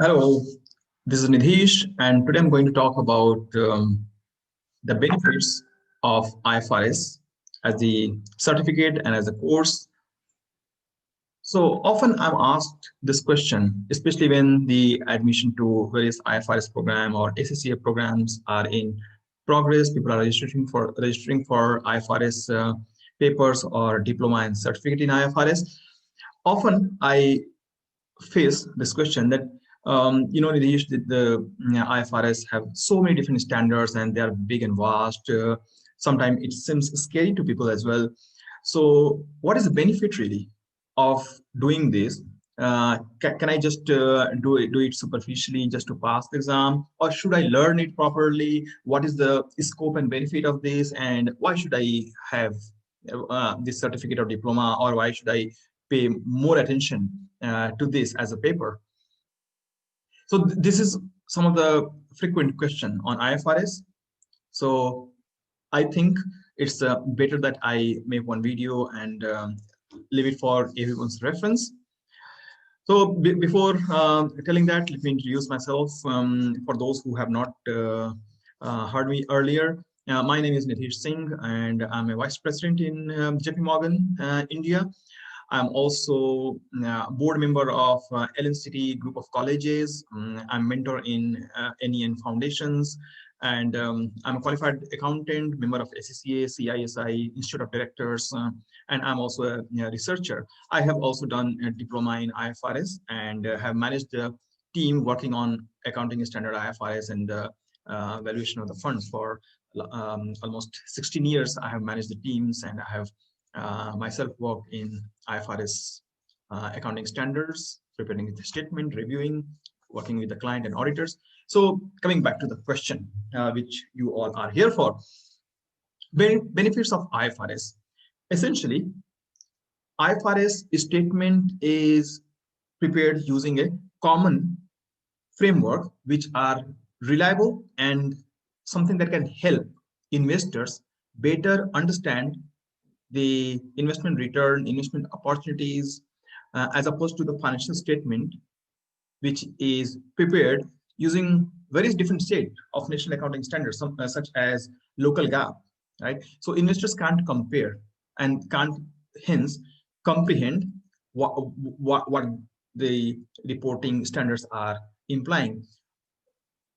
Hello, this is Nidhish, and today I'm going to talk about the benefits of IFRS as the certificate and as a course. So often I'm asked this question, especially when the admission to various IFRS program or ACCA programs are in progress. People are registering for IFRS papers or diploma and certificate in IFRS. Often I face this question that the IFRS have so many different standards and they are big and vast. Sometimes it seems scary to people as well. So what is the benefit really of doing this? Can I just do it superficially just to pass the exam, or should I learn it properly? What is the scope and benefit of this, and why should I have this certificate or diploma, or why should I pay more attention to this as a paper? So this is some of the frequent question on IFRS. So I think it's better that I make one video and leave it for everyone's reference. So before telling that, let me introduce myself for those who have not heard me earlier. My name is Nidhish Singh, and I'm a vice president in JP Morgan, India. I'm also a board member of LNCT group of colleges. I'm mentor in NEN foundations, and I'm a qualified accountant, member of SCCA, CISI, Institute of Directors, and I'm also a researcher. I have also done a diploma in IFRS and have managed the team working on accounting standard IFRS and valuation of the funds for almost 16 years. I have managed the teams, and I have myself worked in IFRS accounting standards, preparing the statement, reviewing, working with the client and auditors. So coming back to the question, which you all are here for, benefits of IFRS. Essentially, IFRS statement is prepared using a common framework, which are reliable and something that can help investors better understand the investment return, investment opportunities, as opposed to the financial statement, which is prepared using various different set of national accounting standards, such as local GAAP, right? So investors can't compare and can't hence comprehend what the reporting standards are implying.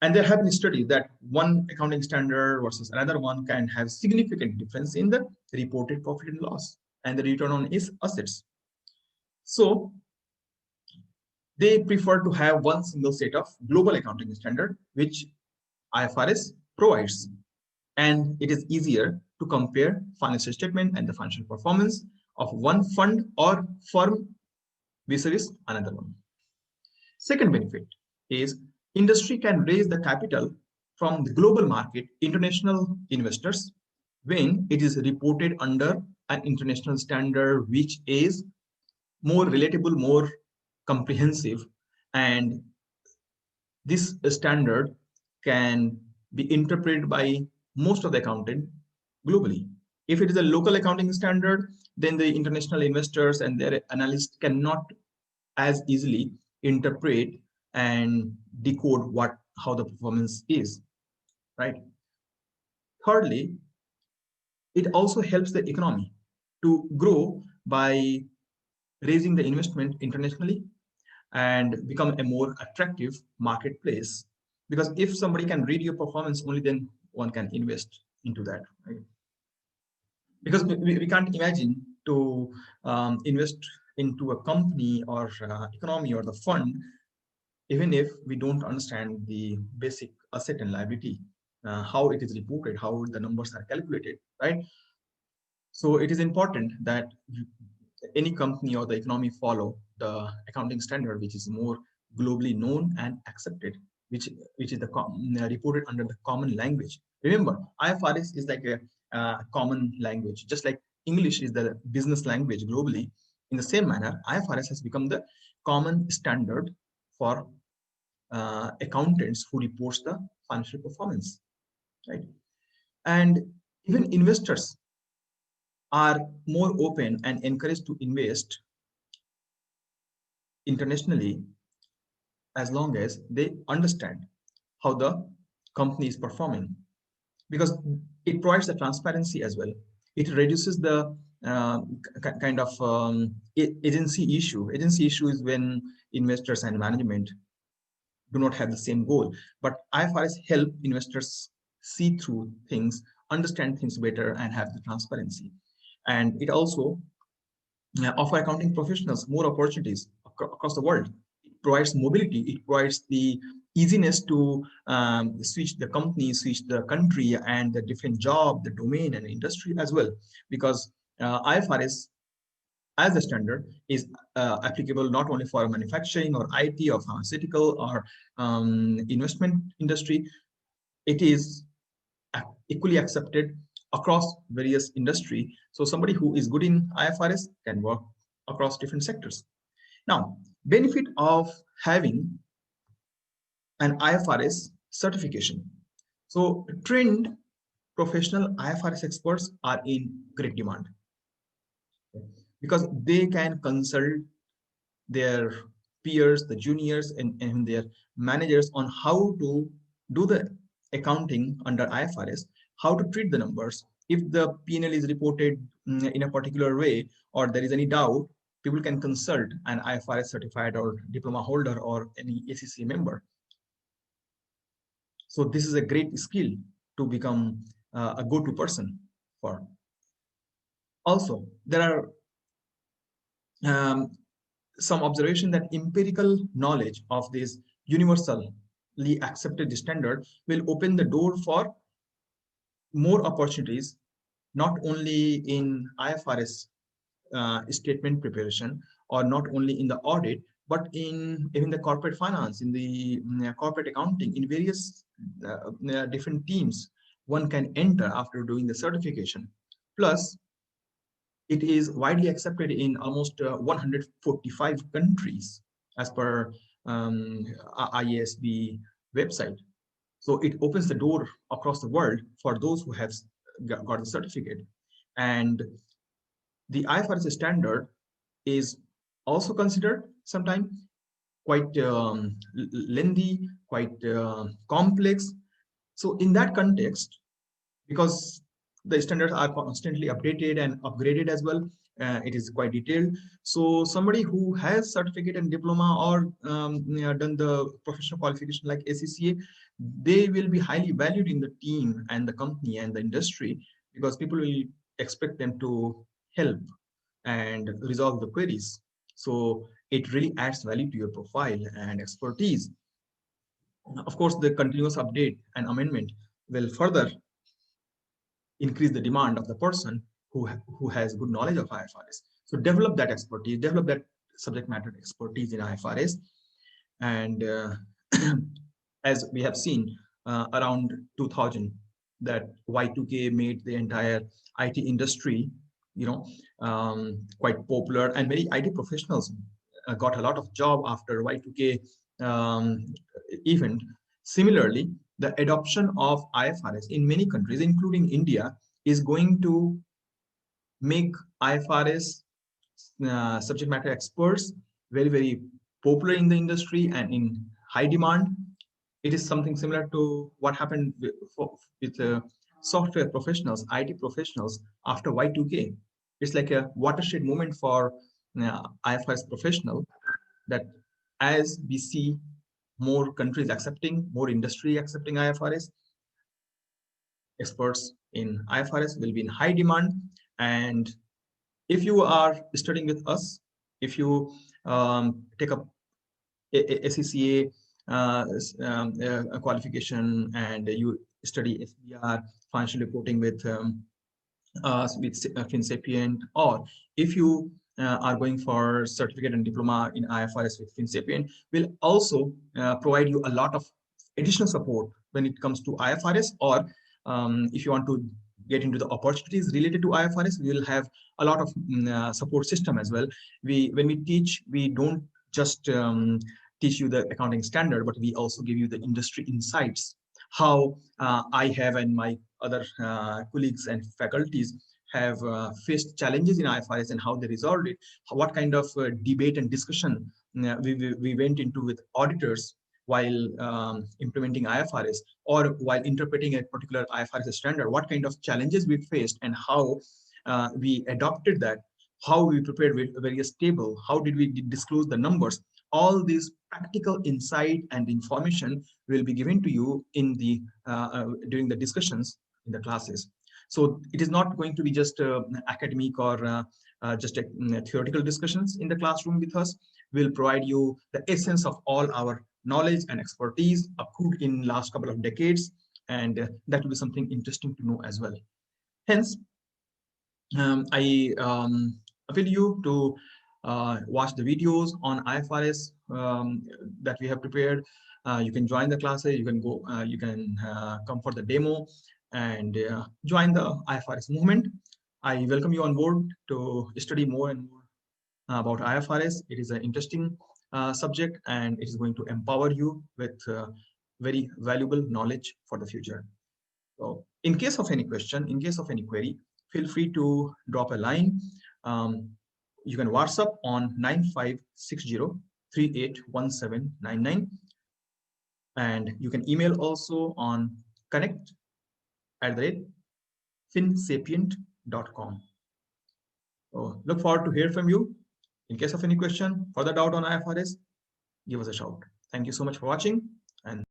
And there have been studies that one accounting standard versus another one can have significant difference in the reported profit and loss and the return on its assets. So they prefer to have one single set of global accounting standard, which IFRS provides. And it is easier to compare financial statement and the financial performance of one fund or firm vis-a-vis another one. Second benefit is industry can raise the capital from the global market, international investors, when it is reported under an international standard, which is more relatable, more comprehensive, and this standard can be interpreted by most of the accountant globally. If it is a local accounting standard, then the international investors and their analysts cannot as easily interpret and decode how the performance is, right? Thirdly, it also helps the economy to grow by raising the investment internationally and become a more attractive marketplace. Because if somebody can read your performance, only then one can invest into that, right? Because we can't imagine to invest into a company or economy or the fund, even if we don't understand the basic asset and liability, how it is reported, how the numbers are calculated, right? So it is important that any company or the economy follow the accounting standard, which is more globally known and accepted, which is reported under the common language. Remember, IFRS is like a common language, just like English is the business language globally. In the same manner, IFRS has become the common standard for accountants who reports the financial performance, right? And even investors are more open and encouraged to invest internationally as long as they understand how the company is performing, because it provides the transparency as well. It reduces the kind of agency issue. Agency issue is when investors and management do not have the same goal. But IFRS help investors see through things, understand things better, and have the transparency. And it also offer accounting professionals more opportunities across the world. It provides mobility. It provides the easiness to switch the company, switch the country, and the different job, the domain, and industry as well. Because IFRS as a standard is applicable not only for manufacturing or IT or pharmaceutical or investment industry. It is equally accepted across various industry. So somebody who is good in IFRS can work across different sectors. Now, benefit of having an IFRS certification. So trained professional IFRS experts are in great demand because they can consult their peers, the juniors, and their managers on how to do the accounting under IFRS, how to treat the numbers. If the P&L is reported in a particular way, or there is any doubt, people can consult an IFRS certified or diploma holder or any ACCA member. So this is a great skill to become a go-to person for. Also, there are some observation that empirical knowledge of this universally accepted standard will open the door for more opportunities, not only in IFRS statement preparation, or not only in the audit, but in even the corporate finance, in the corporate accounting, in various different teams one can enter after doing the certification. Plus, it is widely accepted in almost 145 countries as per IASB website. So it opens the door across the world for those who have got the certificate. And the IFRS standard is also considered sometimes quite lengthy, quite complex. So in that context, because the standards are constantly updated and upgraded as well, it is quite detailed. So somebody who has certificate and diploma or done the professional qualification like ACCA, they will be highly valued in the team and the company and the industry, because people will expect them to help and resolve the queries. So it really adds value to your profile and expertise. Of course, the continuous update and amendment will further increase the demand of the person who has good knowledge of IFRS. So develop that expertise, develop that subject matter expertise in IFRS. And as we have seen around 2000, that Y2K made the entire IT industry, quite popular, and many IT professionals got a lot of job after Y2K event. Similarly, the adoption of IFRS in many countries, including India, is going to make IFRS subject matter experts very, very popular in the industry and in high demand. It is something similar to what happened with software professionals, IT professionals after Y2K. It's like a watershed moment for IFRS professional, that as we see more countries accepting, more industry accepting IFRS, experts in IFRS will be in high demand. And if you are studying with us, if you take up ACCA qualification and you study SBR, financial reporting with FinSapient, or if you are going for certificate and diploma in IFRS with FinSapient, will also provide you a lot of additional support when it comes to IFRS, or if you want to get into the opportunities related to IFRS, we will have a lot of support system as well. When we teach, we don't just teach you the accounting standard, but we also give you the industry insights, how I have and my other colleagues and faculties have faced challenges in IFRS and how they resolved it, what kind of debate and discussion we went into with auditors while implementing IFRS, or while interpreting a particular IFRS standard, what kind of challenges we faced and how we adopted that, how we prepared with various table, how did we disclose the numbers. All these practical insight and information will be given to you in the during the discussions in the classes. So it is not going to be just academic or just theoretical discussions in the classroom with us. We'll provide you the essence of all our knowledge and expertise accrued in last couple of decades, and that will be something interesting to know as well. Hence, I appeal you to watch the videos on IFRS that we have prepared. You can join the classes, you can go, you can come for the demo and join the IFRS movement. I welcome you on board to study more and more about IFRS. It is an interesting subject, and it is going to empower you with very valuable knowledge for the future. So in case of any question, in case of any query, feel free to drop a line. You can WhatsApp on 9560381799, and you can email also on connect@finsapient.com. So look forward to hear from you. In case of any question, further doubt on IFRS, give us a shout. Thank you so much for watching, and